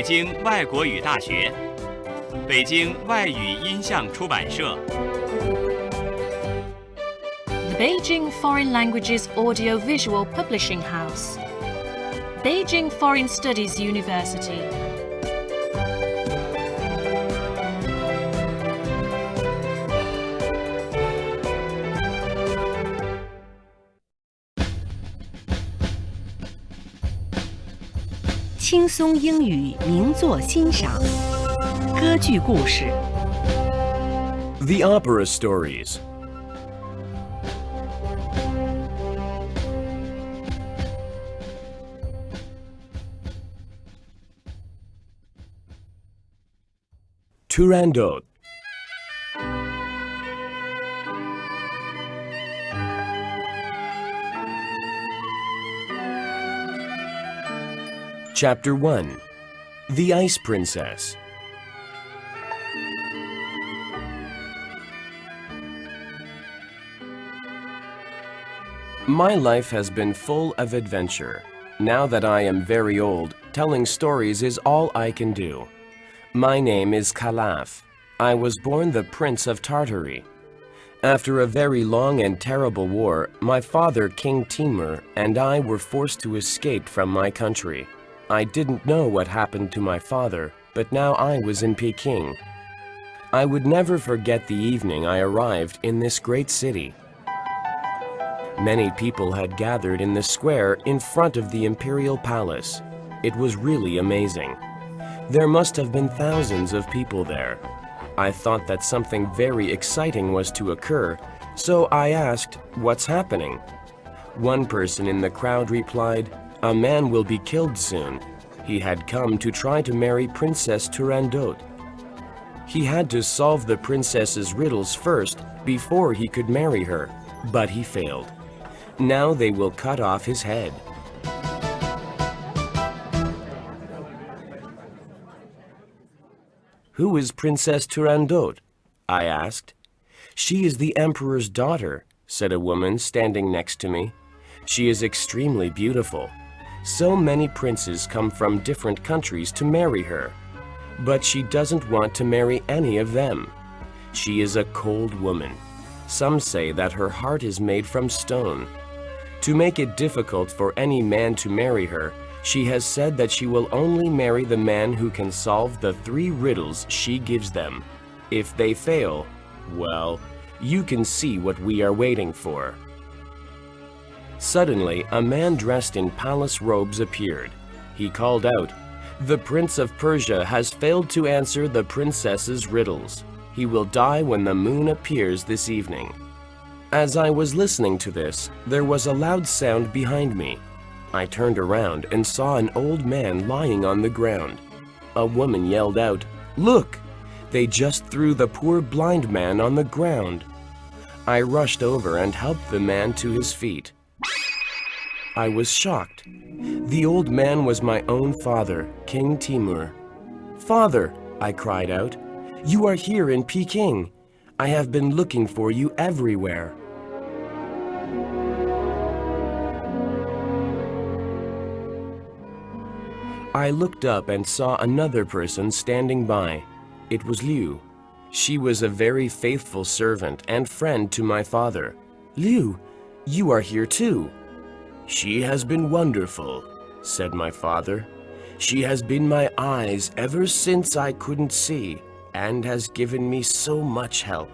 北京外国语大学、北京外语音像出版社。The Beijing Foreign Languages Audio-Visual Publishing House, Beijing Foreign Studies University.《轻松英语名作欣赏》歌剧故事 The Opera Stories. Turandot. Chapter 1. The Ice Princess. My life has been full of adventure. Now that I am very old, telling stories is all I can do. My name is Calaf. I was born the Prince of Tartary. After a very long and terrible war, my father, King Timur, and I were forced to escape from my country. I didn't know what happened to my father, but now I was in Peking. I would never forget the evening I arrived in this great city. Many people had gathered in the square in front of the imperial palace. It was really amazing. There must have been thousands of people there. I thought that something very exciting was to occur, so I asked, "What's happening?" One person in the crowd replied, "A man will be killed soon. He had come to try to marry Princess Turandot. He had to solve the princess's riddles first before he could marry her, but he failed. Now they will cut off his head." "Who is Princess Turandot?" I asked. "She is the emperor's daughter," said a woman standing next to me. "She is extremely beautiful. So many princes come from different countries to marry her. But she doesn't want to marry any of them. She is a cold woman. Some say that her heart is made from stone. To make it difficult for any man to marry her, she has said that she will only marry the man who can solve the 3 riddles she gives them. If they fail, well, you can see what we are waiting for." Suddenly, a man dressed in palace robes appeared. He called out, "The Prince of Persia has failed to answer the princess's riddles. He will die when the moon appears this evening." As I was listening to this, there was a loud sound behind me. I turned around and saw an old man lying on the ground. A woman yelled out, "Look! They just threw the poor blind man on the ground." I rushed over and helped the man to his feet. I was shocked. The old man was my own father, King Timur. "Father," I cried out, "you are here in Peking. I have been looking for you everywhere." I looked up and saw another person standing by. It was Liu. She was a very faithful servant and friend to my father. "Liu, you are here too." "She has been wonderful," said my father. "She has been my eyes ever since I couldn't see, and has given me so much help.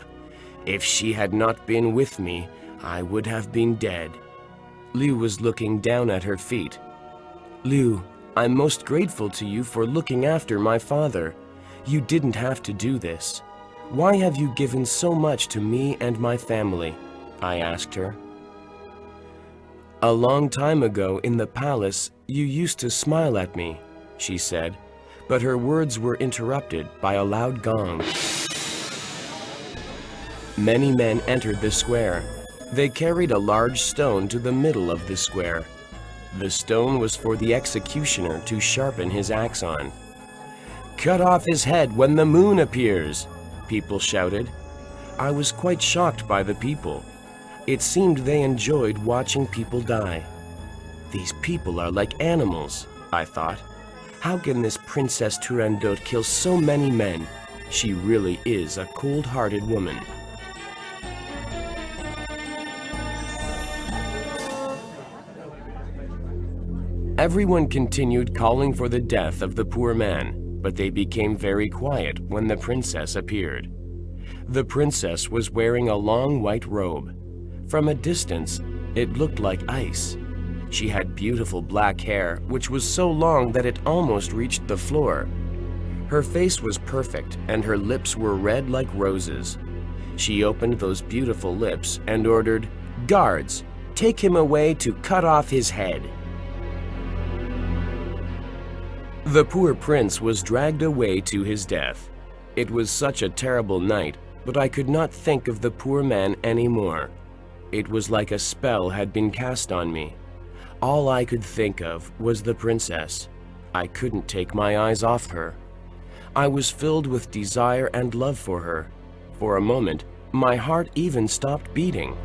If she had not been with me, I would have been dead." Liu was looking down at her feet. "Liu, I'm most grateful to you for looking after my father. You didn't have to do this. Why have you given so much to me and my family?" I asked her. "A long time ago in the palace, you used to smile at me," she said, but her words were interrupted by a loud gong. Many men entered the square. They carried a large stone to the middle of the square. The stone was for the executioner to sharpen his axe on. "Cut off his head when the moon appears," people shouted. I was quite shocked by the people. It seemed they enjoyed watching people die. "These people are like animals," I thought. How can this Princess Turandot kill so many men? She really is a cold-hearted woman. Everyone continued calling for the death of the poor man, but they became very quiet when the princess appeared. The princess was wearing a long white robe. From a distance, it looked like ice. She had beautiful black hair, which was so long that it almost reached the floor. Her face was perfect, and her lips were red like roses. She opened those beautiful lips and ordered, "Guards, take him away to cut off his head." The poor prince was dragged away to his death. It was such a terrible night, but I could not think of the poor man anymore. It was like a spell had been cast on me. All I could think of was the princess. I couldn't take my eyes off her. I was filled with desire and love for her. For a moment, my heart even stopped beating.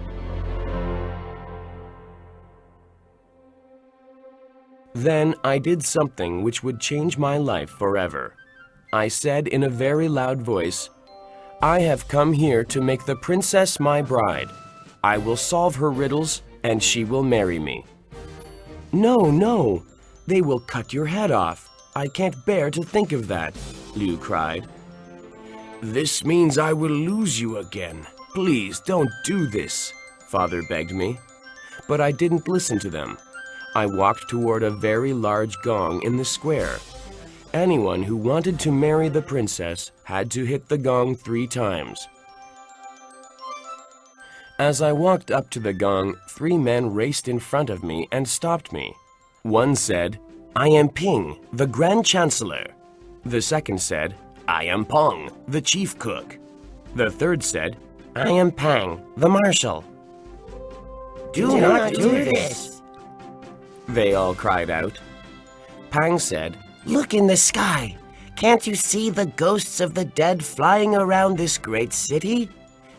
Then I did something which would change my life forever. I said in a very loud voice, "I have come here to make the princess my bride. I will solve her riddles and she will marry me." "No, no, they will cut your head off. I can't bear to think of that," Liu cried. "This means I will lose you again. Please don't do this," Father begged me. But I didn't listen to them. I walked toward a very large gong in the square. Anyone who wanted to marry the princess had to hit the gong 3 times. As I walked up to the gong, 3 men raced in front of me and stopped me. One said, "I am Ping, the Grand Chancellor." The second said, "I am Pong, the Chief Cook." The third said, "I am Pang, the Marshal." "Do not do this," they all cried out. Pang said, "Look in the sky. Can't you see the ghosts of the dead flying around this great city?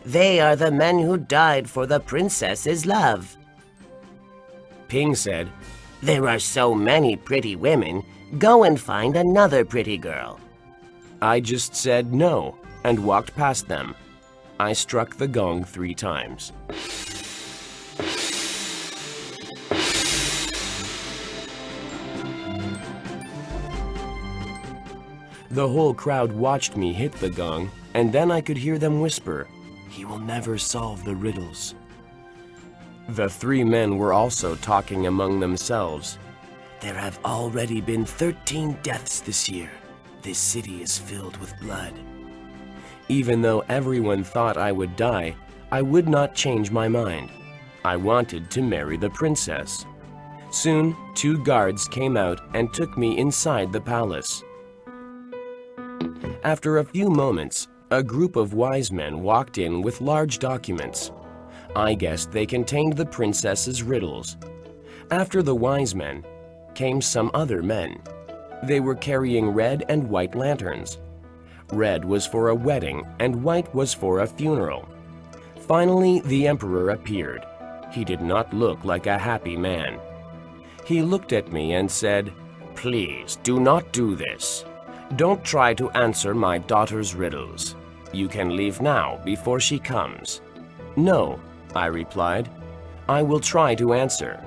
They are the men who died for the princess's love." Ping said, "There are so many pretty women. Go and find another pretty girl." I just said no and walked past them. I struck the gong 3 times. The whole crowd watched me hit the gong, and then I could hear them whisper, "He will never solve the riddles." The 3 men were also talking among themselves. "There have already been 13 deaths this year. This city is filled with blood." Even though everyone thought I would die, I would not change my mind. I wanted to marry the princess. Soon, 2 guards came out and took me inside the palace. After a few moments, a group of wise men walked in with large documents. I guessed they contained the princess's riddles. After the wise men came some other men. They were carrying red and white lanterns. Red was for a wedding and white was for a funeral. Finally, the emperor appeared. He did not look like a happy man. He looked at me and said, "Please do not do this. Don't try to answer my daughter's riddles. You can leave now before she comes." "No," I replied. "I will try to answer."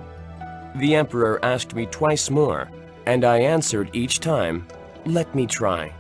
The emperor asked me twice more, and I answered each time, "Let me try."